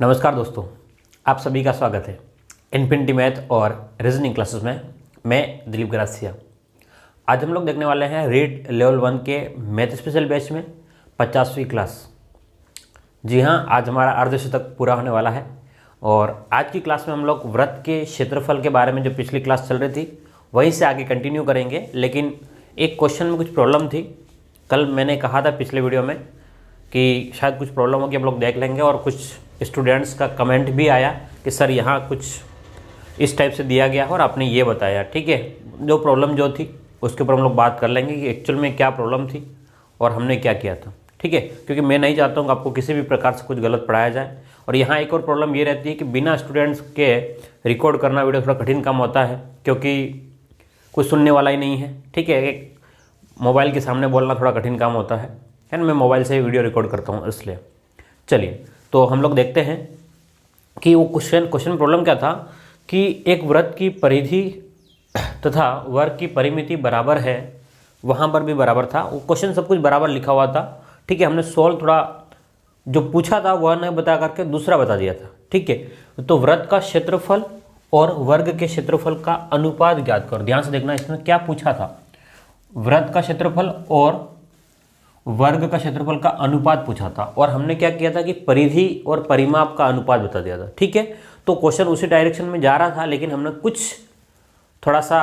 नमस्कार दोस्तों, आप सभी का स्वागत है इन्फिनिटी मैथ और रीजनिंग क्लासेस में। मैं दिलीप गरासिया। आज हम लोग देखने वाले हैं रीड लेवल 1 के मैथ स्पेशल बैच में 50वीं क्लास। जी हाँ, आज हमारा अर्धशतक पूरा होने वाला है और आज की क्लास में हम लोग वृत्त के क्षेत्रफल के बारे में जो पिछली क्लास चल रही थी वहीं से आगे कंटिन्यू करेंगे। लेकिन एक क्वेश्चन में कुछ प्रॉब्लम थी। कल मैंने कहा था पिछले वीडियो में कि शायद कुछ प्रॉब्लम होगी, हम लोग देख लेंगे। और कुछ स्टूडेंट्स का कमेंट भी आया कि सर यहाँ कुछ इस टाइप से दिया गया है और आपने ये बताया। ठीक है, जो प्रॉब्लम जो थी उसके ऊपर हम लोग बात कर लेंगे कि एक्चुअल में क्या प्रॉब्लम थी और हमने क्या किया था। ठीक है, क्योंकि मैं नहीं चाहता हूँ कि आपको किसी भी प्रकार से कुछ गलत पढ़ाया जाए। और यहाँ एक और प्रॉब्लम ये रहती है कि बिना स्टूडेंट्स के रिकॉर्ड करना वीडियो थोड़ा कठिन काम होता है, क्योंकि कोई सुनने वाला ही नहीं है। ठीक है, एक मोबाइल के सामने बोलना थोड़ा कठिन काम होता है ना। मैं मोबाइल से ही वीडियो रिकॉर्ड करता हूँ, इसलिए चलिए तो हम लोग देखते हैं कि वो क्वेश्चन प्रॉब्लम क्या था कि एक वृत्त की परिधि तथा वर्ग की परिमिति बराबर है। वहाँ पर भी बराबर था, वो क्वेश्चन सब कुछ बराबर लिखा हुआ था। ठीक है, हमने सोल्व थोड़ा जो पूछा था वह नहीं बता करके दूसरा बता दिया था। ठीक है, तो वृत्त का क्षेत्रफल और वर्ग के क्षेत्रफल का अनुपात ज्ञात करो। ध्यान से देखना, इसमें क्या पूछा था, वृत्त का क्षेत्रफल और वर्ग का क्षेत्रफल का अनुपात पूछा था। और हमने क्या किया था कि परिधि और परिमाप का अनुपात बता दिया था। ठीक है, तो क्वेश्चन उसी डायरेक्शन में जा रहा था, लेकिन हमने कुछ थोड़ा सा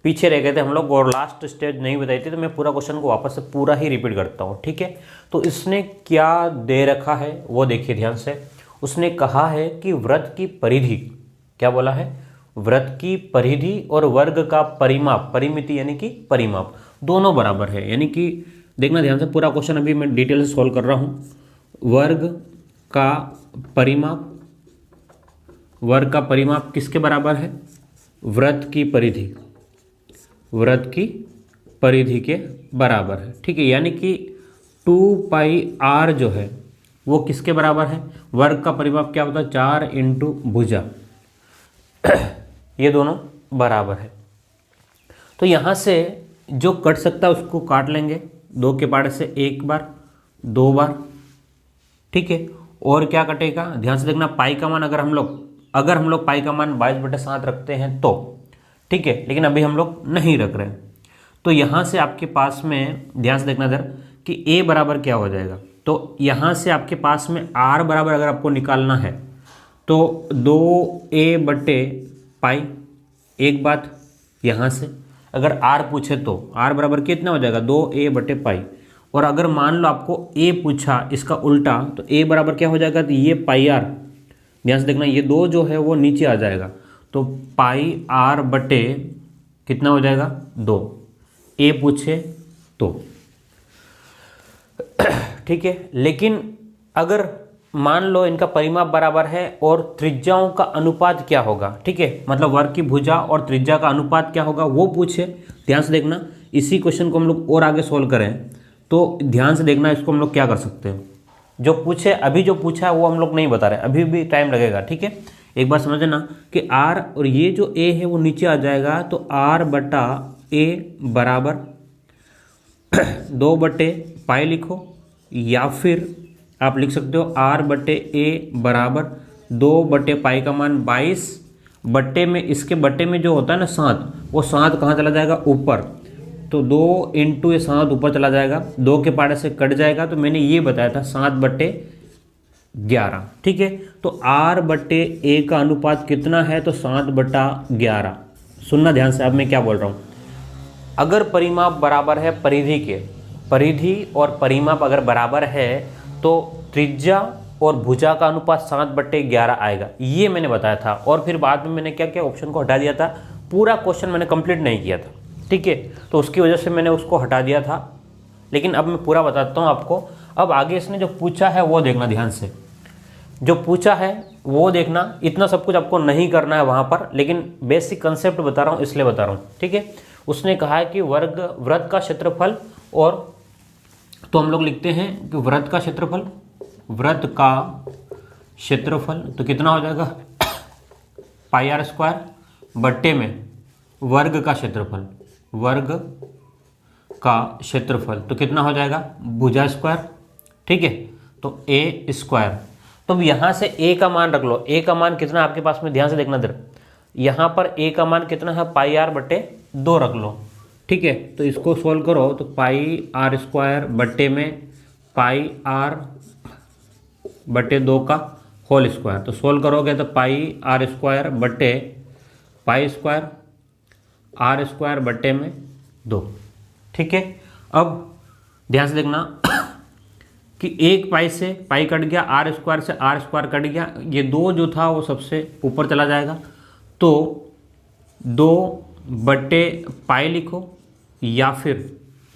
पीछे रह गए थे हम लोग और लास्ट स्टेज नहीं बताई थी। तो मैं पूरा क्वेश्चन को वापस से पूरा ही रिपीट करता हूँ। ठीक है, तो इसने क्या दे रखा है वो देखिए ध्यान से। उसने कहा है कि वृत्त की परिधि, क्या बोला है, वृत्त की परिधि और वर्ग का परिमाप, परिमिति यानी कि परिमाप दोनों बराबर है। यानी कि देखना ध्यान से, पूरा क्वेश्चन अभी मैं डिटेल से सॉल्व कर रहा हूँ। वर्ग का परिमाप, वर्ग का परिमाप किसके बराबर है, वृत्त की परिधि, वृत्त की परिधि के बराबर है। ठीक है, यानी कि 2πr जो है वो किसके बराबर है, वर्ग का परिमाप क्या होता है, 4 × भुजा। ये दोनों बराबर है। तो यहाँ से जो कट सकता है उसको काट लेंगे, 2 के पाड़े से 1 बार 2 बार। ठीक है, और क्या कटेगा, ध्यान से देखना, पाई का मान अगर हम लोग पाई का मान 22/7 रखते हैं तो ठीक है, लेकिन अभी हम लोग नहीं रख रहे हैं। तो यहाँ से आपके पास में ध्यान से देखना इधर कि a बराबर क्या हो जाएगा। तो यहाँ से आपके पास में r बराबर अगर आपको निकालना है तो 2a/पाई। एक बात यहाँ से अगर r पूछे तो r बराबर कितना हो जाएगा, 2a/पाई। और अगर मान लो आपको a पूछा इसका उल्टा तो a बराबर क्या हो जाएगा, तो ये πr। ध्यान से देखना, ये 2 जो है वो नीचे आ जाएगा, तो πr/, कितना हो जाएगा, 2। a पूछे तो ठीक है। लेकिन अगर मान लो इनका परिमाप बराबर है और त्रिज्याओं का अनुपात क्या होगा, ठीक है, मतलब वर्ग की भुजा और त्रिज्या का अनुपात क्या होगा वो पूछे। ध्यान से देखना, इसी क्वेश्चन को हम लोग और आगे सोल्व करें तो ध्यान से देखना, इसको हम लोग क्या कर सकते हैं, जो पूछे अभी जो पूछा है वो हम लोग नहीं बता रहे, अभी भी टाइम लगेगा। ठीक है, एक बार समझना कि r और ये जो a है वो नीचे आ जाएगा, तो r/a बराबर 2/पाई लिखो, या फिर आप लिख सकते हो r/a बराबर 2/पाई का मान 22 बट्टे में, इसके बट्टे में जो होता है ना 7, वो 7 कहाँ चला जाएगा, ऊपर। तो 2 × 7 ऊपर चला जाएगा, 2 के पाड़े से कट जाएगा। तो मैंने ये बताया था 7/11। ठीक है, तो r/a का अनुपात कितना है, तो 7/11। सुनना ध्यान से, अब मैं क्या बोल रहा हूँ। अगर परिमाप बराबर है परिधि के, परिधि और परिमाप अगर बराबर है तो त्रिज्या और भुजा का अनुपात 7/11 आएगा, ये मैंने बताया था। और फिर बाद में मैंने क्या किया, ऑप्शन को हटा दिया था, पूरा क्वेश्चन मैंने कंप्लीट नहीं किया था। ठीक है, तो उसकी वजह से मैंने उसको हटा दिया था, लेकिन अब मैं पूरा बताता हूँ आपको। अब आगे इसने जो पूछा है वो देखना ध्यान से, जो पूछा है वो देखना। इतना सब कुछ आपको नहीं करना है वहाँ पर, लेकिन बेसिक कंसेप्ट बता रहा हूँ इसलिए बता रहा हूँ। ठीक है, उसने कहा है कि वृत्त का क्षेत्रफल, और तो हम लोग लिखते हैं कि वृत्त का क्षेत्रफल, वृत्त का क्षेत्रफल तो कितना हो जाएगा, πr² बट्टे में वर्ग का क्षेत्रफल, वर्ग का क्षेत्रफल तो कितना हो जाएगा, भुजा स्क्वायर। ठीक है, तो a²। तो अब यहाँ से a का मान रख लो। a का मान कितना आपके पास में, ध्यान से देखना इधर, यहाँ पर a का मान कितना है, पाई आर बटे 2 रख लो। ठीक है, तो इसको सोल्व करो तो पाई आर स्क्वायर बटे में पाई आर बटे 2 का होल स्क्वायर। तो सोल्व करोगे तो पाई आर स्क्वायर बटे पाई स्क्वायर आर स्क्वायर बटे में 2। ठीक है, अब ध्यान से देखना कि एक पाई से पाई कट गया, आर स्क्वायर से आर स्क्वायर कट गया, ये 2 जो था वो सबसे ऊपर चला जाएगा। तो 2 बटे पाई लिखो, या फिर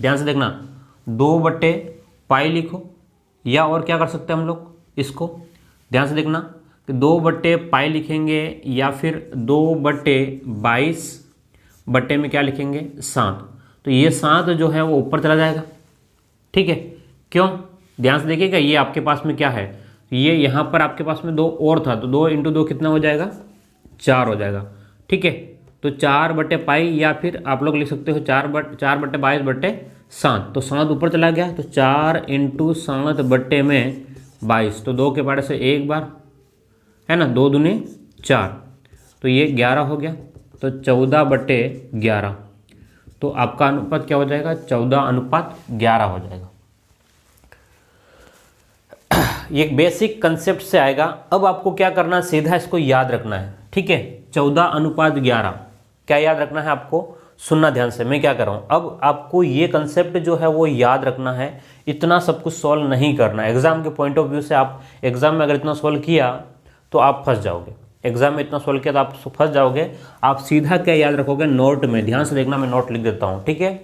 ध्यान से देखना 2 बटे पाई लिखो, या और क्या कर सकते हैं हम लोग इसको, ध्यान से देखना कि 2 बटे पाई लिखेंगे, या फिर 2 बटे 22 बटे में क्या लिखेंगे 7। तो ये 7 जो है वो ऊपर चला जाएगा। ठीक है, क्यों, ध्यान से देखिएगा, ये आपके पास में क्या है, ये यहाँ पर आपके पास में 2 और था, तो 2 × 2 कितना हो जाएगा, 4 हो जाएगा। ठीक है, तो 4 बटे पाई, या फिर आप लोग लिख सकते हो 4 बटे 22 बटे 7। तो 7 ऊपर चला गया, तो 4 × 7 बटे में 22, तो 2 के पाड़े से 1 बार है ना, 2 दूनी 4, तो ये 11 हो गया। तो 14 बटे 11, तो आपका अनुपात क्या हो जाएगा, 14:11 हो जाएगा। ये एक बेसिक कंसेप्ट से आएगा। अब आपको क्या करना है, सीधा इसको याद रखना है। ठीक है, 14:11 क्या याद रखना है आपको, सुनना ध्यान से, मैं क्या कर रहा हूँ। अब आपको ये कंसेप्ट जो है वो याद रखना है, इतना सब कुछ सॉल्व नहीं करना। एग्जाम के पॉइंट ऑफ व्यू से आप एग्जाम में अगर इतना सॉल्व किया तो आप फंस जाओगे, एग्जाम में इतना सॉल्व किया तो आप फंस जाओगे। आप सीधा क्या याद रखोगे, नोट में, ध्यान से देखना, मैं नोट लिख देता हूँ। ठीक है,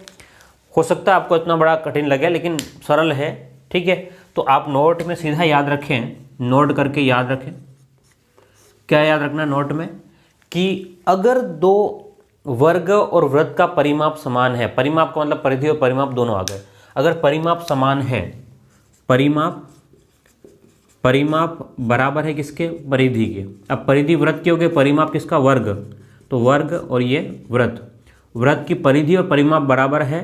हो सकता है आपको इतना बड़ा कठिन लगे, लेकिन सरल है। ठीक है, तो आप नोट में सीधा याद रखें, नोट करके याद रखें। क्या याद रखना नोट में, कि अगर 2 वर्ग और वृत्त का परिमाप समान है, परिमाप का मतलब परिधि और परिमाप दोनों आ गए, अगर परिमाप समान है, परिमाप बराबर है किसके, परिधि के। अब परिधि वृत्त की हो गई, परिमाप किसका, वर्ग, तो वर्ग और ये वृत्त की परिधि और परिमाप बराबर है।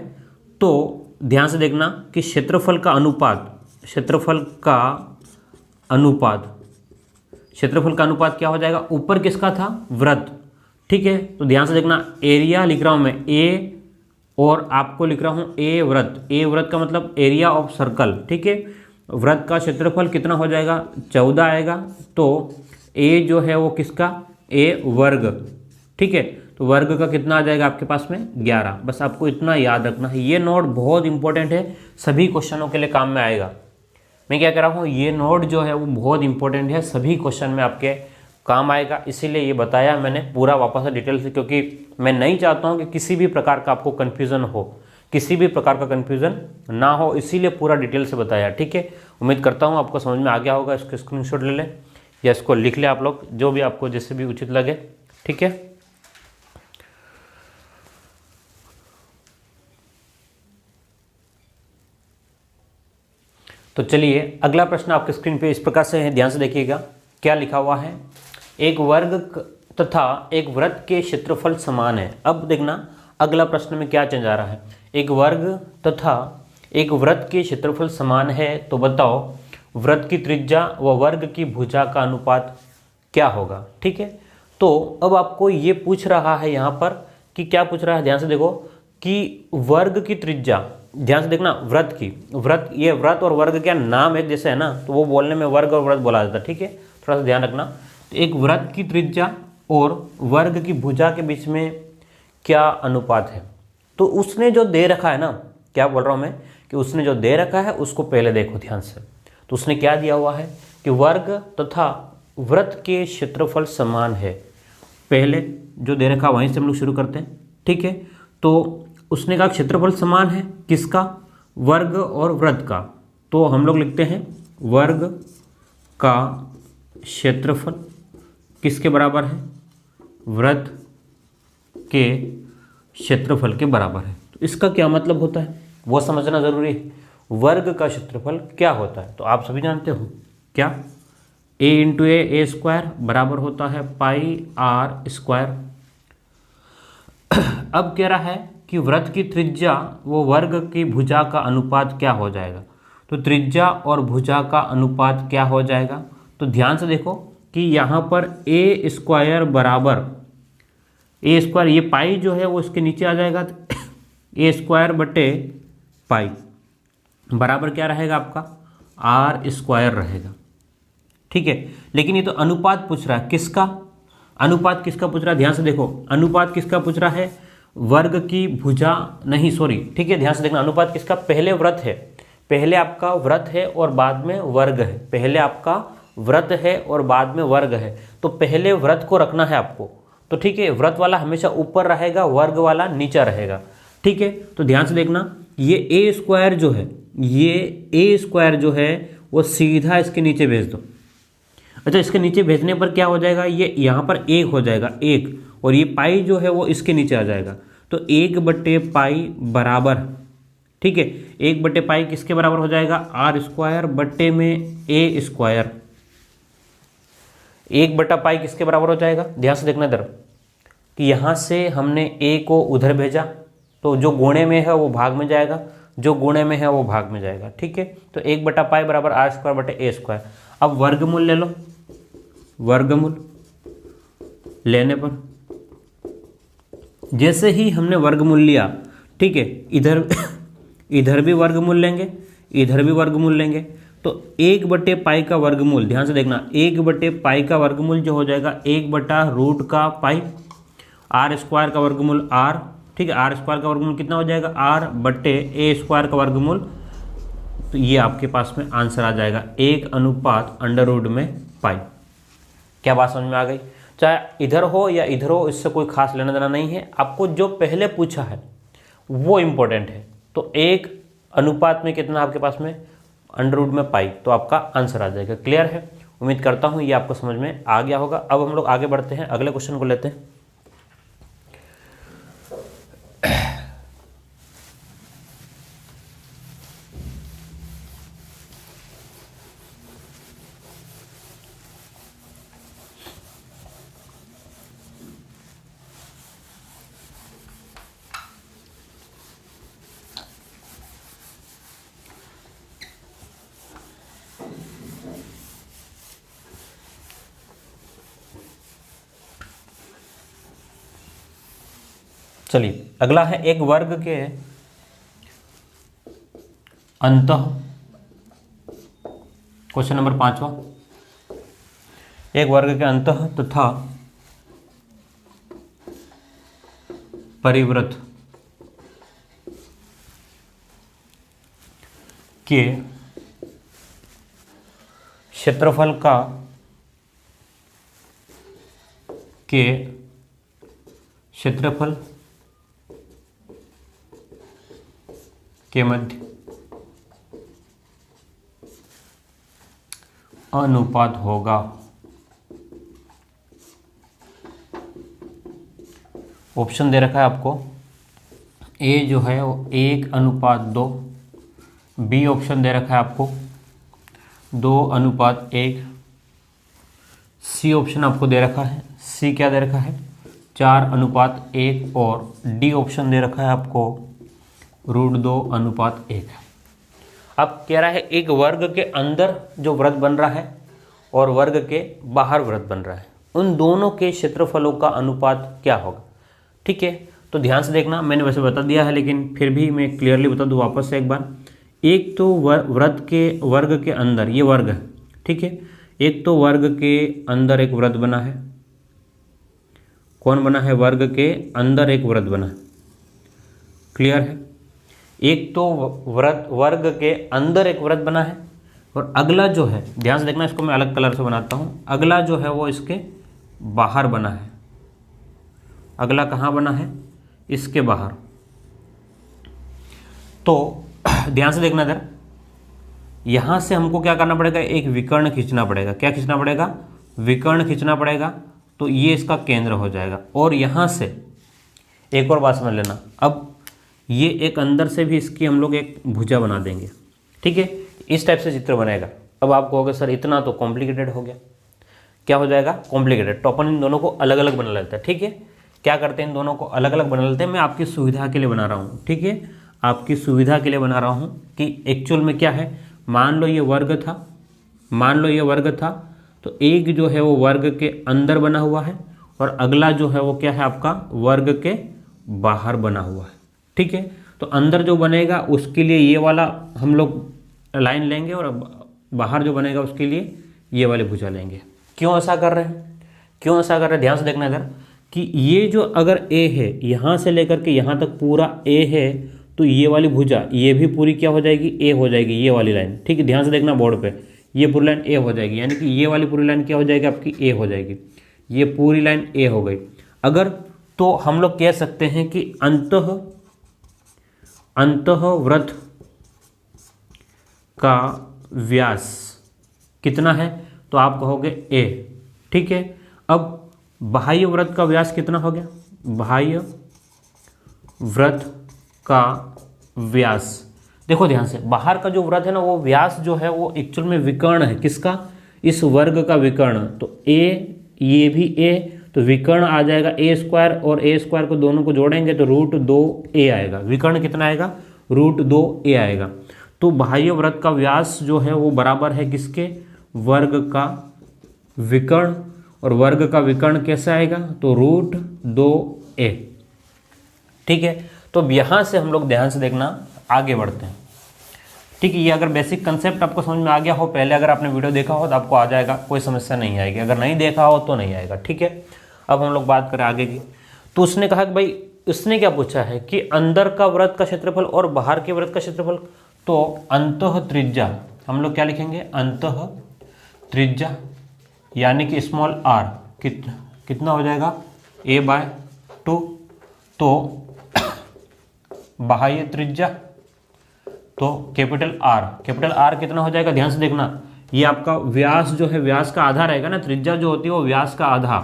तो ध्यान से देखना कि क्षेत्रफल का अनुपात क्या हो जाएगा, ऊपर किसका था, वृत्त। ठीक है, तो ध्यान से देखना, एरिया लिख रहा हूं मैं ए, और आपको लिख रहा हूं ए वृत्त का मतलब एरिया ऑफ सर्कल। ठीक है, वृत्त का क्षेत्रफल कितना हो जाएगा, 14 आएगा। तो ए जो है वो किसका, ए वर्ग। ठीक है, तो वर्ग का कितना आ जाएगा आपके पास में, 11। बस आपको इतना याद रखना है। ये नोट बहुत इंपॉर्टेंट है, सभी क्वेश्चनों के लिए काम में आएगा। मैं क्या कर रहा हूँ, ये नोट जो है वो बहुत इंपॉर्टेंट है, सभी क्वेश्चन में आपके काम आएगा, इसीलिए ये बताया मैंने पूरा वापस से डिटेल से, क्योंकि मैं नहीं चाहता हूँ कि किसी भी प्रकार का आपको कन्फ्यूज़न हो, किसी भी प्रकार का कन्फ्यूज़न ना हो, इसीलिए पूरा डिटेल से बताया। ठीक है, उम्मीद करता हूँ आपको समझ में आ गया होगा। इसको स्क्रीनशॉट ले लें या इसको लिख लें आप लोग, जो भी आपको जैसे भी उचित लगे। ठीक है, तो चलिए अगला प्रश्न आपके स्क्रीन पे इस प्रकार से है, ध्यान से देखिएगा क्या लिखा हुआ है। एक वर्ग तथा एक वृत्त के क्षेत्रफल समान है। अब देखना अगला प्रश्न में क्या चेंज आ रहा है, एक वर्ग तथा एक वृत्त के क्षेत्रफल समान है, तो बताओ वृत्त की त्रिज्या व वर्ग की भुजा का अनुपात क्या होगा। ठीक है, तो अब आपको ये पूछ रहा है यहाँ पर कि क्या पूछ रहा है, ध्यान से देखो कि वर्ग की त्रिज्या, ध्यान से देखना, वृत्त ये वृत्त और वर्ग क्या नाम एक जैसे है ना, तो वो बोलने में वर्ग और वृत्त बोला जाता है। ठीक है, थोड़ा सा ध्यान रखना। तो एक वृत्त की त्रिज्या और वर्ग की भुजा के बीच में क्या अनुपात है, तो उसने जो दे रखा है ना, क्या बोल रहा हूँ मैं कि उसने जो दे रखा है उसको पहले देखो ध्यान से। तो उसने क्या दिया हुआ है कि वर्ग तथा वृत्त के क्षेत्रफल समान है। पहले जो दे रखा वहीं से हम लोग शुरू करते हैं। ठीक है, तो उसने कहा क्षेत्रफल समान है किसका, वर्ग और वृत्त का, तो हम लोग लिखते हैं वर्ग का क्षेत्रफल किसके बराबर है, वृत्त के क्षेत्रफल के बराबर है। तो इसका क्या मतलब होता है वो समझना जरूरी है। वर्ग का क्षेत्रफल क्या होता है, तो आप सभी जानते हो क्या, a × a स्क्वायर बराबर होता है पाई आर स्क्वायर। अब कह रहा है कि वृत्त की त्रिज्या वो वर्ग की भुजा का अनुपात क्या हो जाएगा, तो त्रिज्या और भुजा का अनुपात क्या हो जाएगा, तो ध्यान से देखो कि यहाँ पर ए स्क्वायर बराबर ए स्क्वायर, ये पाई जो है वो इसके नीचे आ जाएगा, ए स्क्वायर बटे पाई बराबर क्या रहेगा आपका, आर स्क्वायर रहेगा। ठीक है, लेकिन ये तो अनुपात पूछ रहा है, किसका अनुपात, किसका पूछ रहा है, ध्यान से देखो अनुपात किसका पूछ रहा है, वर्ग की भुजा, नहीं सॉरी, ठीक है ध्यान से देखना, अनुपात किसका, पहले व्रत है, पहले आपका व्रत है और बाद में वर्ग है, पहले आपका व्रत है और बाद में वर्ग है, तो पहले व्रत को रखना है आपको। तो ठीक है, व्रत वाला हमेशा ऊपर रहेगा, वर्ग वाला नीचा रहेगा। ठीक है, तो ध्यान से देखना, ये ए स्क्वायर जो है, ये ए स्क्वायर जो है वो सीधा इसके नीचे भेज दो। अच्छा, इसके नीचे भेजने पर क्या हो जाएगा, ये यहाँ पर एक हो जाएगा, एक, और ये पाई जो है वो इसके नीचे आ जाएगा। तो 1/पाई बराबर, ठीक है, 1/पाई किसके बराबर हो जाएगा, आर स्क्वायर बटे में ए स्क्वायर। 1/पाई किसके बराबर हो जाएगा, ध्यान से देखना इधर कि यहाँ से हमने ए को उधर भेजा, तो जो गुणे में है वो भाग में जाएगा, जो गुणे में है वो भाग में जाएगा। ठीक है, तो 1/पाई बराबर आर स्क्वायर बटे ए स्क्वायर। अब वर्गमूल ले लो, वर्गमूल लेने पर जैसे ही हमने वर्गमूल लिया, ठीक है, इधर भी वर्गमूल लेंगे, इधर भी वर्गमूल लेंगे, तो 1/पाई का वर्गमूल, ध्यान से देखना, 1/पाई का वर्गमूल जो हो जाएगा 1/√पाई, आर स्क्वायर का वर्गमूल आर, ठीक है, आर स्क्वायर का वर्गमूल कितना हो जाएगा, आर बटे ए स्क्वायर का वर्गमूल। तो ये आपके पास में आंसर आ जाएगा 1/√पाई। क्या बात समझ में आ गई, चाहे इधर हो या इधर हो, इससे कोई खास लेना देना नहीं है, आपको जो पहले पूछा है वो इम्पोर्टेंट है। तो 1 में कितना आपके पास में, √पाई, तो आपका आंसर आ जाएगा। क्लियर है, उम्मीद करता हूँ ये आपको समझ में आ गया होगा। अब हम लोग आगे बढ़ते हैं, अगले क्वेश्चन को लेते हैं। चलिए, अगला है एक वर्ग के अंतः, क्वेश्चन नंबर 5वां, एक वर्ग के अंतः तथा परिवृत्त के क्षेत्रफल के मध्य अनुपात होगा। ऑप्शन दे रखा है आपको, ए जो है वो 1:2, बी ऑप्शन दे रखा है आपको 2:1, सी ऑप्शन आपको दे रखा है, सी क्या दे रखा है 4:1, और डी ऑप्शन दे रखा है आपको √2:1। अब कह रहा है एक वर्ग के अंदर जो व्रत बन रहा है और वर्ग के बाहर व्रत बन रहा है, उन दोनों के क्षेत्रफलों का अनुपात क्या होगा। ठीक है, तो ध्यान से देखना, मैंने वैसे बता दिया है लेकिन फिर भी मैं क्लियरली बता दूं वापस से एक बार। एक तो व्रत के वर्ग के अंदर, ये वर्ग है, ठीक है, एक तो वर्ग के अंदर एक व्रत बना है, कौन बना है, वर्ग के अंदर एक व्रत बना है, क्लियर है। एक तो वर्ग के अंदर एक व्रत बना है, और अगला जो है, ध्यान से देखना, इसको मैं अलग कलर से बनाता हूँ, अगला जो है वो इसके बाहर बना है। अगला कहाँ बना है, इसके बाहर। तो ध्यान से देखना इधर, यहाँ से हमको क्या करना पड़ेगा, एक विकर्ण खींचना पड़ेगा। क्या खींचना पड़ेगा, विकर्ण खींचना पड़ेगा, तो ये इसका केंद्र हो जाएगा। और यहाँ से एक और बात समझ लेना, अब ये एक अंदर से भी इसकी हम लोग एक भुजा बना देंगे, ठीक है, इस टाइप से चित्र बनेगा। अब आप कहोगे सर इतना तो कॉम्प्लिकेटेड हो गया, क्या हो जाएगा, कॉम्प्लिकेटेड। तो अपन इन दोनों को अलग अलग बना लेते हैं, ठीक है। क्या करते हैं, इन दोनों को अलग अलग बना लेते हैं, मैं आपकी सुविधा के लिए बना रहा हूँ, ठीक है, आपकी सुविधा के लिए बना रहा हूँ कि एक्चुअल में क्या है। मान लो ये वर्ग था, मान लो ये वर्ग था, तो एक जो है वो वर्ग के अंदर बना हुआ है और अगला जो है वो क्या है आपका वर्ग के बाहर बना हुआ है। ठीक है, तो अंदर जो बनेगा उसके लिए ये वाला हम लोग लाइन लेंगे और बाहर जो बनेगा उसके लिए ये वाली भुजा लेंगे। क्यों ऐसा कर रहे हैं, क्यों ऐसा कर रहे हैं, ध्यान से देखना इधर कि ये जो अगर ए है यहाँ से लेकर के यहाँ तक पूरा ए है तो ये वाली भुजा ये भी पूरी क्या हो जाएगी, ए हो जाएगी, ये वाली लाइन। ठीक है, ध्यान से देखना बोर्ड पे, ये पूरी लाइन ए हो जाएगी, यानी कि ये वाली पूरी लाइन क्या हो जाएगी आपकी, ए हो जाएगी। ये पूरी लाइन ए हो गई। अगर तो हम लोग कह सकते हैं कि अंतःवृत्त का व्यास कितना है, तो आप कहोगे ए। ठीक है, अब बाह्य वृत्त का व्यास कितना हो गया, बाह्य वृत्त का व्यास, देखो ध्यान से, बाहर का जो वृत्त है ना वो व्यास जो है वो एक्चुअल में विकर्ण है, किसका, इस वर्ग का विकर्ण। तो ए, ये भी ए, तो विकर्ण आ जाएगा ए स्क्वायर, और ए स्क्वायर को दोनों को जोड़ेंगे तो √2a आएगा। विकर्ण कितना आएगा, √2a आएगा। तो बाह्य वृत्त का व्यास जो है वो बराबर है किसके, वर्ग का विकर्ण, और वर्ग का विकर्ण कैसे आएगा, तो √2a। ठीक है, तो अब यहाँ से हम लोग ध्यान से देखना आगे बढ़ते हैं। ठीक है, ये अगर बेसिक कंसेप्ट आपको समझ में आ गया हो, पहले अगर आपने वीडियो देखा हो तो आपको आ जाएगा, कोई समस्या नहीं आएगी, अगर नहीं देखा हो तो नहीं आएगा। ठीक है, अब हम लोग बात करें आगे की। तो उसने कहा कि भाई, उसने क्या पूछा है कि अंदर का वृत्त का क्षेत्रफल और बाहर के वृत्त का क्षेत्रफल। तो अंतः त्रिज्या हम लोग क्या लिखेंगे, अंतः त्रिज्या यानी कि स्मॉल r कितना हो जाएगा, a/2। तो बाह्य त्रिज्या तो कैपिटल R कितना हो जाएगा, ध्यान से देखना, ये आपका व्यास जो है व्यास का आधा रहेगा ना, त्रिज्या जो होती है वो व्यास का आधा,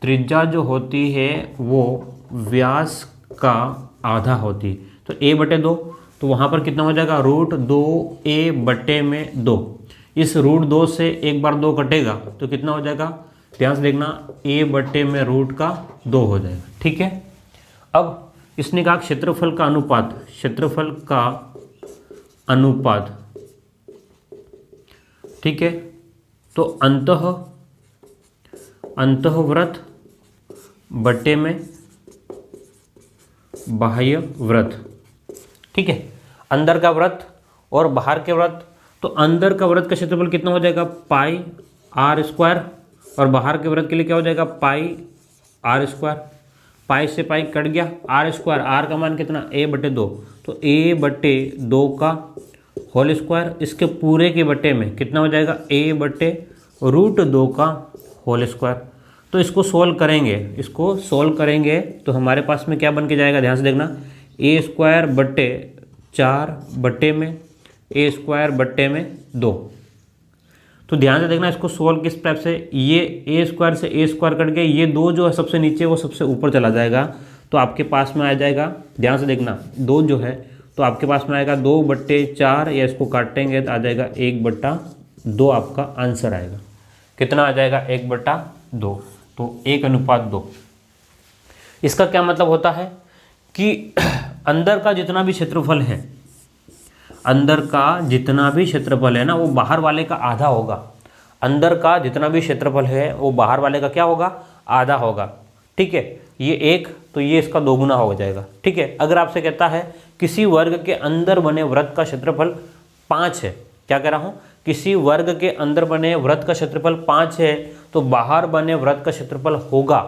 त्रिज्या जो होती है वो व्यास का आधा होती है। तो a/2, तो वहाँ पर कितना हो जाएगा, √2a/2। इस √2 से एक बार 2 कटेगा तो कितना हो जाएगा, ध्यान से देखना, a/√2 हो जाएगा। ठीक है, अब इसने कहा क्षेत्रफल का अनुपात, ठीक है, तो अंतःवृत्त बटे में बाह्य वृत्त। ठीक है, अंदर का वृत्त और बाहर के वृत्त। तो अंदर का वृत्त का क्षेत्रफल कितना हो जाएगा, πr², और बाहर के वृत्त के लिए क्या हो जाएगा, πr²। पाई से पाई कट गया, r², r का मान कितना, a/2, तो a/2 का होल स्क्वायर, इसके पूरे के बटे में कितना हो जाएगा, a/√2 का होल स्क्वायर। तो इसको सोल्व करेंगे तो हमारे पास में क्या बन के जाएगा, ध्यान से देखना, a²/4/2। तो ध्यान से देखना, इसको सोल्व किस टाइप से, ये a² से a² कट गया, ये 2 जो है सबसे नीचे वो सबसे ऊपर चला जाएगा, तो आपके पास में आ जाएगा, ध्यान से देखना, 2 जो है तो आपके पास में आएगा 2/4, या इसको काटेंगे तो आ जाएगा 1/2, आपका आंसर आएगा। कितना आ जाएगा, 1/2, तो 1:2। इसका क्या मतलब होता है कि अंदर का जितना भी क्षेत्रफल है ना वो बाहर वाले का आधा होगा। अंदर का जितना भी क्षेत्रफल है वो बाहर वाले का क्या होगा, आधा होगा। ठीक है, ये 1 तो ये इसका 2 गुना हो जाएगा। ठीक है, अगर आपसे कहता है किसी वर्ग के अंदर बने वृत्त का क्षेत्रफल 5 है, क्या कह रहा हूँ, किसी वर्ग के अंदर बने वृत्त का क्षेत्रफल 5 है, तो बाहर बने वृत्त का क्षेत्रफल होगा,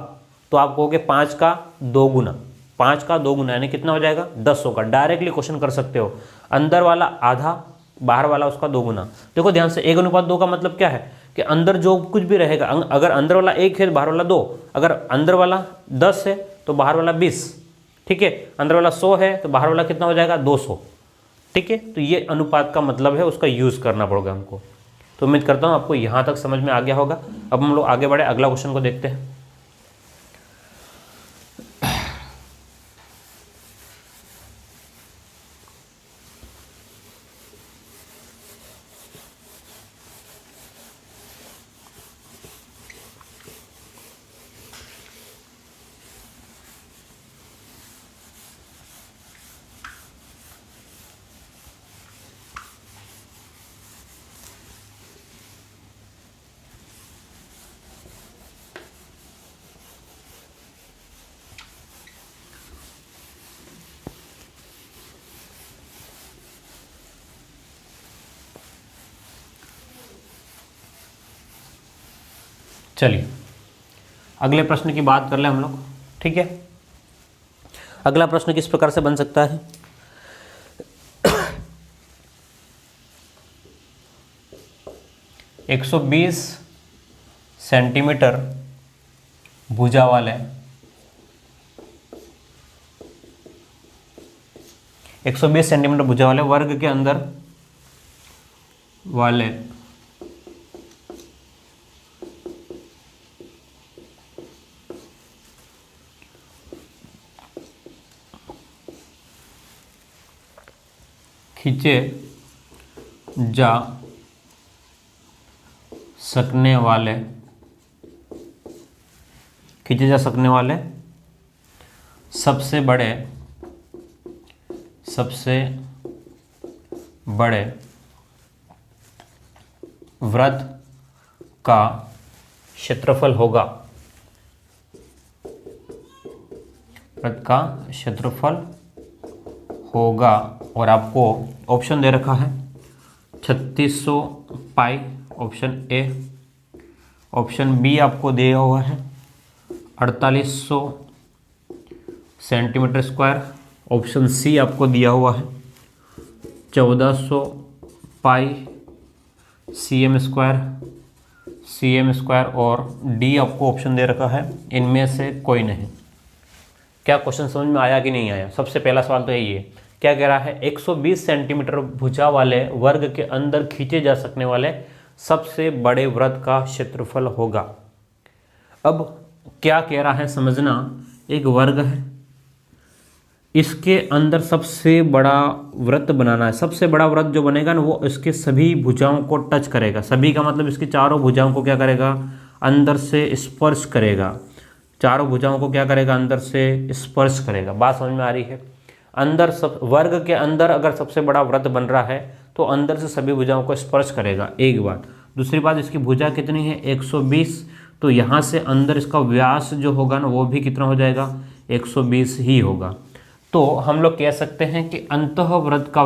तो आप कहोगे 5 का 2 गुना, 5 का 2 गुना यानी कितना हो जाएगा, 10 होगा। डायरेक्टली क्वेश्चन कर सकते हो, अंदर वाला आधा, बाहर वाला उसका 2 गुना। देखो ध्यान से, 1:2 का मतलब क्या है कि अंदर जो कुछ भी रहेगा, अगर अंदर वाला 1 है तो बाहर वाला 2, अगर अंदर वाला 10 है तो बाहर वाला 20। ठीक है, अंदर वाला 100 है तो बाहर वाला कितना हो जाएगा, 200। ठीक है, तो ये अनुपात का मतलब है, उसका यूज़ करना पड़ेगा हमको। तो उम्मीद करता हूँ आपको यहाँ तक समझ में आ गया होगा। अब हम लोग आगे बढ़े, अगला क्वेश्चन को देखते हैं। चलिए अगले प्रश्न की बात कर लें हम लोग। ठीक है, अगला प्रश्न किस प्रकार से बन सकता है। 120 सेंटीमीटर भुजा वाले 120 सेंटीमीटर भुजा वाले वर्ग के अंदर वाले खींचे जा सकने वाले सबसे बड़े वृत्त का क्षेत्रफल होगा। और आपको ऑप्शन दे रखा है 3600 पाई ऑप्शन ए, ऑप्शन बी आपको दिया हुआ है 4800 सेंटीमीटर स्क्वायर, ऑप्शन सी आपको दिया हुआ है 1400 पाई सीएम स्क्वायर और डी आपको ऑप्शन दे रखा है इनमें से कोई नहीं। क्या क्वेश्चन समझ में आया कि नहीं आया? सबसे पहला सवाल तो यही है, क्या कह रहा है 120 सेंटीमीटर भुजा वाले वर्ग के अंदर खींचे जा सकने वाले सबसे बड़े वृत्त का क्षेत्रफल होगा। अब क्या कह रहा है समझना, एक वर्ग है, इसके अंदर सबसे बड़ा वृत्त बनाना है। सबसे बड़ा वृत्त जो बनेगा ना वो इसके सभी भुजाओं को टच करेगा। सभी का मतलब इसकी चारों भुजाओं को क्या करेगा, अंदर से स्पर्श करेगा। चारों भुजाओं को क्या करेगा, अंदर से स्पर्श करेगा। बात समझ में आ रही है? अंदर सब वर्ग के अंदर अगर सबसे बड़ा वृत्त बन रहा है तो अंदर से सभी भुजाओं को स्पर्श करेगा, एक बात। दूसरी बात, इसकी भुजा कितनी है 120, तो यहाँ से अंदर इसका व्यास जो होगा ना वो भी कितना हो जाएगा 120 ही होगा। तो हम लोग कह सकते हैं कि अंतःवृत्त का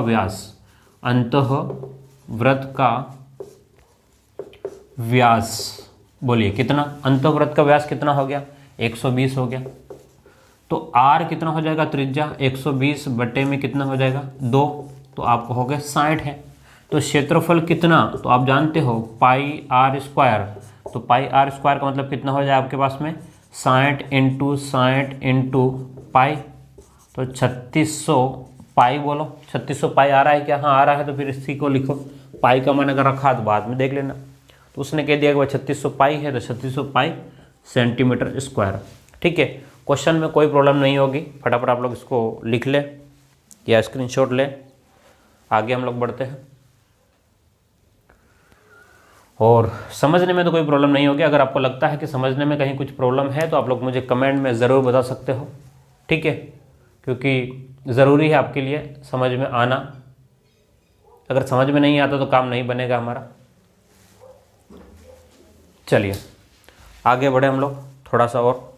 व्यास बोलिए कितना, अंतःवृत्त का व्यास कितना हो गया 120 हो गया। तो r कितना हो जाएगा त्रिज्या 120 बटे में कितना हो जाएगा 2, तो आपको हो गया 60 है। तो क्षेत्रफल कितना, तो आप जानते हो पाई आर स्क्वायर, तो पाई आर स्क्वायर का मतलब कितना हो जाए आपके पास में 60 इंटू पाई, तो 3600 पाई बोलो। 3600 पाई आ रहा है क्या? हाँ आ रहा है, तो फिर इसी को लिखो। पाई का मान अगर रखा तो बाद में देख लेना। तो उसने कह दिया कि भाई 3600 पाई है, तो 3600 पाई सेंटीमीटर स्क्वायर। ठीक है, क्वेश्चन में कोई प्रॉब्लम नहीं होगी, फटाफट आप लोग इसको लिख ले या स्क्रीनशॉट ले। आगे हम लोग बढ़ते हैं और समझने में तो कोई प्रॉब्लम नहीं होगी। अगर आपको लगता है कि समझने में कहीं कुछ प्रॉब्लम है तो आप लोग मुझे कमेंट में ज़रूर बता सकते हो। ठीक है, क्योंकि ज़रूरी है आपके लिए समझ में आना। अगर समझ में नहीं आता तो काम नहीं बनेगा हमारा। चलिए आगे बढ़े हम लोग थोड़ा सा और।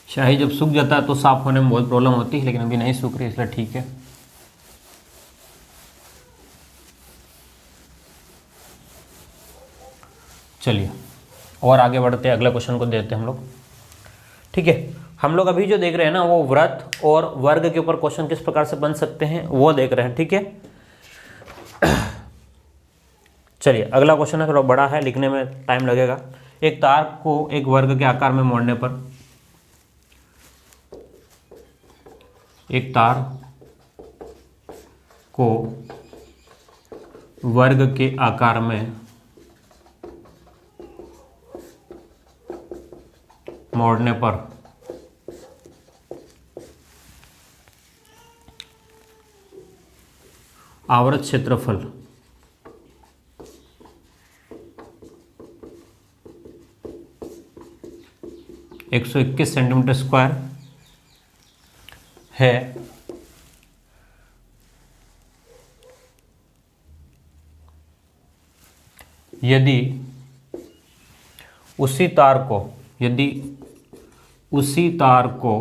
शाही जब सूख जाता है तो साफ होने में बहुत प्रॉब्लम होती है, लेकिन अभी नहीं सूख रही इसलिए ठीक है। चलिए और आगे बढ़ते हैं, अगले क्वेश्चन को देते हैं हम लोग। ठीक है, हम लोग अभी जो देख रहे हैं ना वो वृत्त और वर्ग के ऊपर क्वेश्चन किस प्रकार से बन सकते हैं वो देख रहे हैं। ठीक है, चलिए अगला क्वेश्चन है, थोड़ा बड़ा है, लिखने में टाइम लगेगा। एक तार को एक वर्ग के आकार में मोड़ने पर, एक तार को वर्ग के आकार में मोड़ने पर आवृत क्षेत्रफल 121 सेंटीमीटर स्क्वायर है। यदि उसी तार को यदि उसी तार को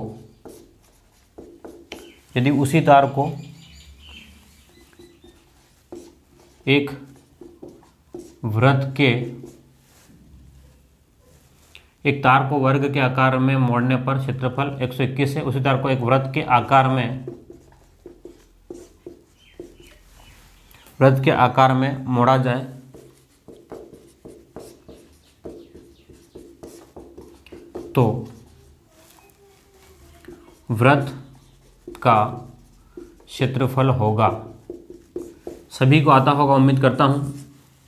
एक वृत्त के एक तार को वर्ग के आकार में मोड़ने पर क्षेत्रफल 121 है। उसी तार को एक वृत्त के आकार में मोड़ा जाए तो वृत्त का क्षेत्रफल होगा। सभी को आता होगा उम्मीद करता हूँ।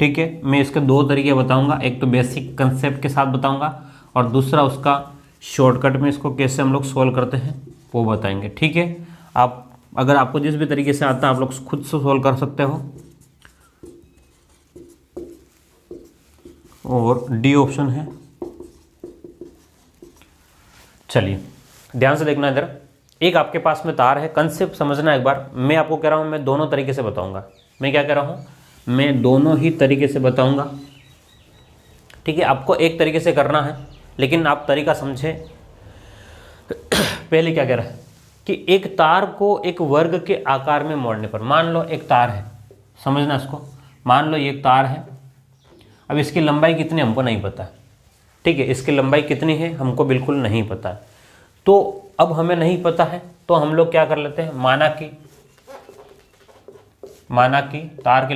ठीक है, मैं इसके दो तरीके बताऊंगा, एक तो बेसिक कंसेप्ट के साथ बताऊंगा और दूसरा उसका शॉर्टकट में इसको कैसे हम लोग सोल्व करते हैं वो बताएंगे। ठीक है, आप अगर आपको जिस भी तरीके से आता है आप लोग खुद से सोल्व कर सकते हो। और डी ऑप्शन है। चलिए ध्यान से देखना इधर, एक आपके पास में तार है, कंसेप्ट समझना एक बार। मैं आपको कह रहा हूँ मैं दोनों तरीके से बताऊंगा। मैं क्या कह रहा हूँ, मैं दोनों ही तरीके से बताऊंगा। ठीक है, आपको एक तरीके से करना है लेकिन आप तरीका समझे। पहले क्या कह रहा है कि एक तार को एक वर्ग के आकार में मोड़ने पर, मान लो एक तार है, समझना इसको, मान लो ये एक तार है। अब इसकी लंबाई कितनी हमको नहीं पता। ठीक है, इसकी लंबाई कितनी है हमको बिल्कुल नहीं पता। तो अब हमें नहीं पता है तो हम लोग क्या कर लेते हैं, माना कि तार की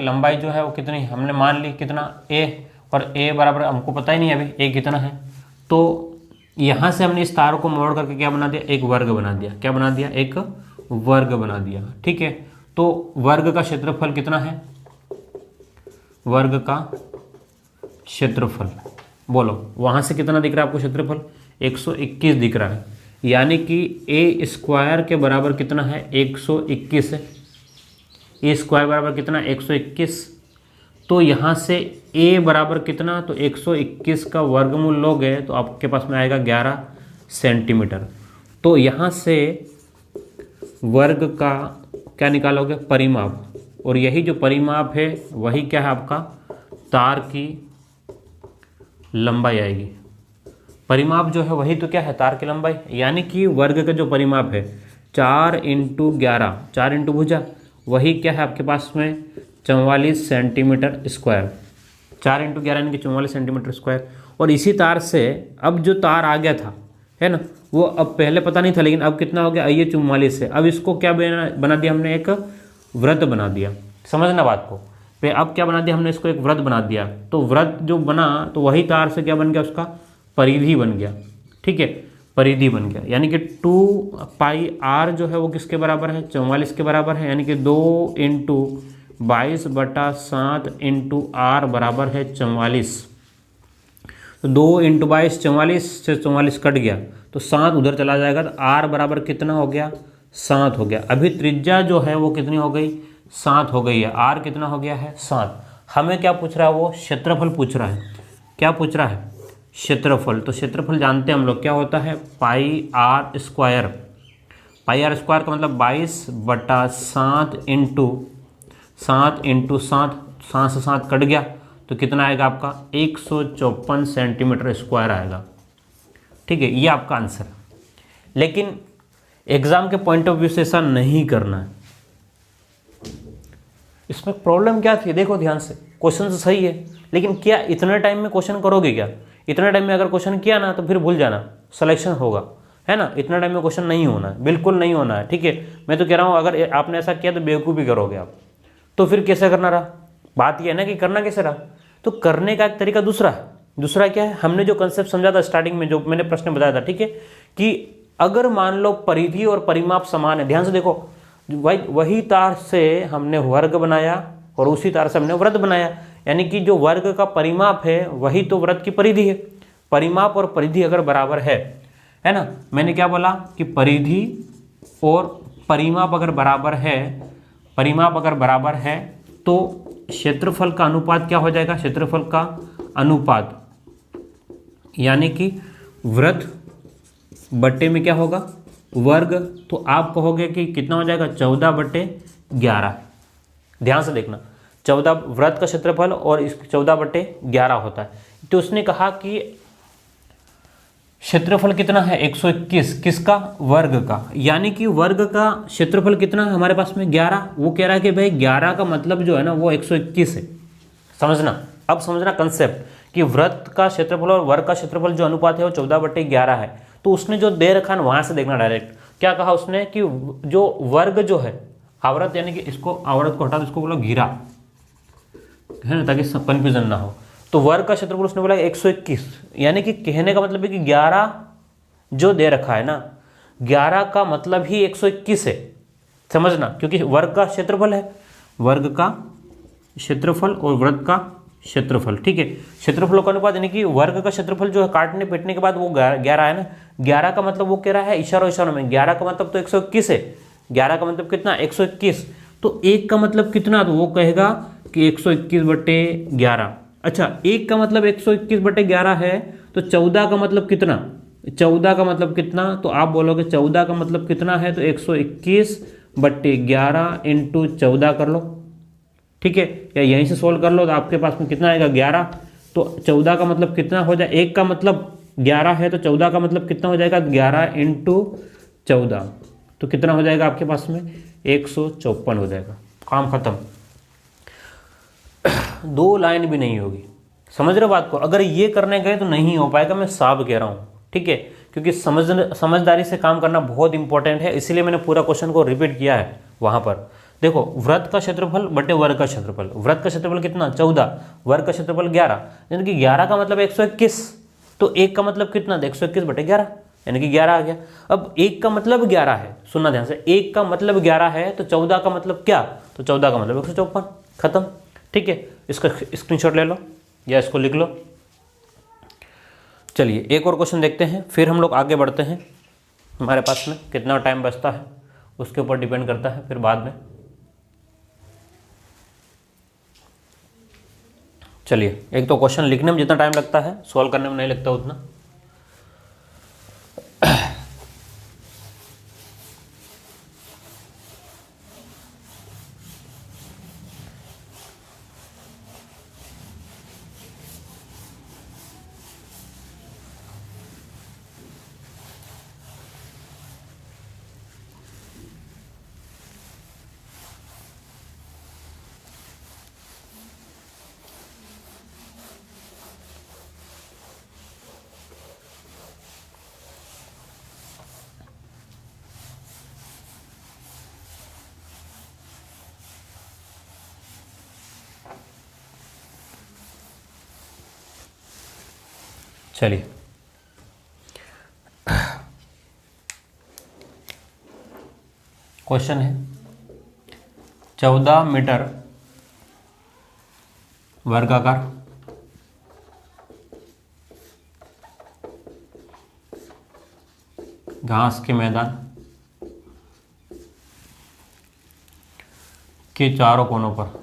लंबाई जो है वो कितनी, हमने मान ली कितना a, और a बराबर हमको पता ही नहीं अभी a कितना है। तो यहाँ से हमने इस तार को मोड़ करके क्या बना दिया, एक वर्ग बना दिया। क्या बना दिया, एक वर्ग बना दिया। ठीक है, तो वर्ग का क्षेत्रफल कितना है, वर्ग का क्षेत्रफल बोलो, वहाँ से कितना दिख रहा है आपको क्षेत्रफल, 121 दिख रहा है। यानी कि ए स्क्वायर के बराबर कितना है, 121 है। ए स्क्वायर बराबर कितना, 121। तो यहाँ से ए बराबर कितना, तो 121 का वर्गमूल लोगे तो आपके पास में आएगा 11 सेंटीमीटर। तो यहाँ से वर्ग का क्या निकालोगे, परिमाप, और यही जो परिमाप है वही क्या है आपका तार की लंबाई आएगी। परिमाप जो है वही तो क्या है, तार की लंबाई। यानी कि वर्ग का जो परिमाप है 4 इंटू 11, 4 इंटू भुजा, वही क्या है आपके पास में 44 सेंटीमीटर स्क्वायर। 4 इंटू 11 यानी कि 44 सेंटीमीटर स्क्वायर। और इसी तार से अब जो तार आ गया था है ना, वो अब पहले पता नहीं था लेकिन अब कितना हो गया, ये 44 है। अब इसको क्या बना दिया हमने, एक वृत्त बना दिया। समझना बात को, पे अब क्या बना दिया हमने, इसको एक वृत्त बना दिया। तो वृत्त जो बना तो वही तार से क्या बन गया, उसका परिधि बन गया। ठीक है, परिधि बन गया। यानी कि 2 पाई r जो है वो किसके बराबर है, 44 के बराबर है। यानी कि 2 इंटू 22/7 इंटू r बराबर है 44। तो 2 इंटू 22, 44 से 44 कट गया तो 7 उधर चला जाएगा, तो r बराबर कितना हो गया, 7 हो गया। अभी त्रिज्या जो है वो कितनी हो गई, 7 हो गई है। r कितना हो गया है, 7। हमें क्या पूछ रहा है, वो क्षेत्रफल पूछ रहा है। क्या पूछ रहा है, क्षेत्रफल। तो क्षेत्रफल जानते हैं हम लोग क्या होता है, pi r square. Pi r square का मतलब 22/7 इंटू 7 से 7 कट गया तो कितना आएगा आपका, 154 सेंटीमीटर स्क्वायर आएगा। ठीक है, ये आपका आंसर। लेकिन एग्जाम के पॉइंट ऑफ व्यू से ऐसा नहीं करना है। इसमें प्रॉब्लम क्या थी, देखो ध्यान से, क्वेश्चन तो सही है लेकिन क्या इतने टाइम में क्वेश्चन करोगे क्या। इतने टाइम में अगर क्वेश्चन किया ना तो फिर भूल जाना, सिलेक्शन होगा, है ना। इतना टाइम में क्वेश्चन नहीं होना है, बिल्कुल नहीं होना है। ठीक है, मैं तो कह रहा हूँ अगर आपने ऐसा किया तो बेवकूफ़ी करोगे आप। तो फिर कैसे करना रहा, बात यह है ना कि करना कैसे रहा। तो करने का एक तरीका दूसरा है। दूसरा क्या है, हमने जो कंसेप्ट समझा था स्टार्टिंग में, जो मैंने प्रश्न बताया था, ठीक है, कि अगर मान लो परिधि और परिमाप समान है, ध्यान से देखो, वही तार से हमने वर्ग बनाया और उसी तार से हमने वृत्त बनाया। यानी कि जो वर्ग का परिमाप है वही तो वृत्त की परिधि है। परिमाप और परिधि अगर बराबर है ना, मैंने क्या बोला कि परिधि और परिमाप अगर बराबर है तो क्षेत्रफल का अनुपात क्या हो जाएगा, क्षेत्रफल का अनुपात यानी कि वृत्त बट्टे में क्या होगा, वर्ग। तो आप कहोगे कि कितना हो जाएगा, 14/11। ध्यान से देखना, 14 वृत्त का क्षेत्रफल और इस 14/11 होता है। तो उसने कहा कि क्षेत्रफल कितना है 121, किसका, वर्ग का, यानी कि वर्ग का क्षेत्रफल कितना है हमारे पास में 11। वो कह रहा है कि भाई 11 का मतलब जो है ना वो 121 है। समझना, अब समझना कंसेप्ट कि वृत्त का क्षेत्रफल और वर्ग का क्षेत्रफल जो अनुपात है वो 14/11 है। तो उसने जो दे रखा है वहां से देखना डायरेक्ट। क्या कहा उसने कि जो वर्ग जो है आवर्त, यानी कि इसको आवर्त को हटा दो, इसको बोलो घेरा है ना, ताकि कंफ्यूजन ना हो। तो वर्ग का क्षेत्रफल उसने बोला 121, यानी कि कहने का मतलब है कि 11 जो दे रखा है ना, 11 का मतलब ही 121 है। समझना, क्योंकि वर्ग का क्षेत्रफल है, वर्ग का क्षेत्रफल और वृत्त का क्षेत्रफल, ठीक है। क्षेत्रफल का अनुपात, यानी कि वर्ग का क्षेत्रफल जो है काटने पीटने के बाद वो 11 है ना। 11 का मतलब वो कह रहा है इशारों में 11 का मतलब तो 121 है। 11 का मतलब कितना 121। तो 1 का मतलब कितना, तो वो कहेगा कि 121/11। अच्छा, 1 का मतलब 121/11 है, तो 14 का मतलब कितना, 14 का मतलब कितना, तो आप बोलोगे 14 का मतलब कितना है, तो 121/11 इंटू 14 कर लो, ठीक है। या यहीं से सोल्व कर लो तो आपके पास में कितना आएगा 11। तो 14 का मतलब कितना हो जाए, 1 का मतलब 11 है तो 14 का मतलब कितना हो जाएगा 11 इंटू 14, तो कितना हो जाएगा आपके पास में 154 हो जाएगा। काम खत्म। 2 लाइन भी नहीं होगी। समझ रहे हो बात को? अगर ये करने गए तो नहीं हो पाएगा, मैं साफ कह रहा हूँ, ठीक है। क्योंकि समझदारी से काम करना बहुत इंपॉर्टेंट है, इसीलिए मैंने पूरा क्वेश्चन को रिपीट किया है वहां पर। देखो, वृत्त का क्षेत्रफल बटे वर्ग का क्षेत्रफल। वृत्त का क्षेत्रफल कितना 14, वर्ग का क्षेत्रफल 11, यानी कि 11 का मतलब 121। तो 1 का मतलब कितना 121/11, यानी कि 11 आ गया। अब 1 का मतलब 11 है, सुनना ध्यान से, 1 का मतलब 11 है, तो 14 का मतलब क्या, तो 14 का मतलब 154। खत्म, ठीक है। इसका स्क्रीनशॉट ले लो या इसको लिख लो। चलिए एक और क्वेश्चन देखते हैं, फिर हम लोग आगे बढ़ते हैं। हमारे पास में कितना टाइम बचता है उसके ऊपर डिपेंड करता है फिर बाद में। चलिए, एक तो क्वेश्चन लिखने में जितना टाइम लगता है सॉल्व करने में नहीं लगता उतना। चलिए, क्वेश्चन है 14 मीटर वर्गाकार घास के मैदान के चारों कोनों पर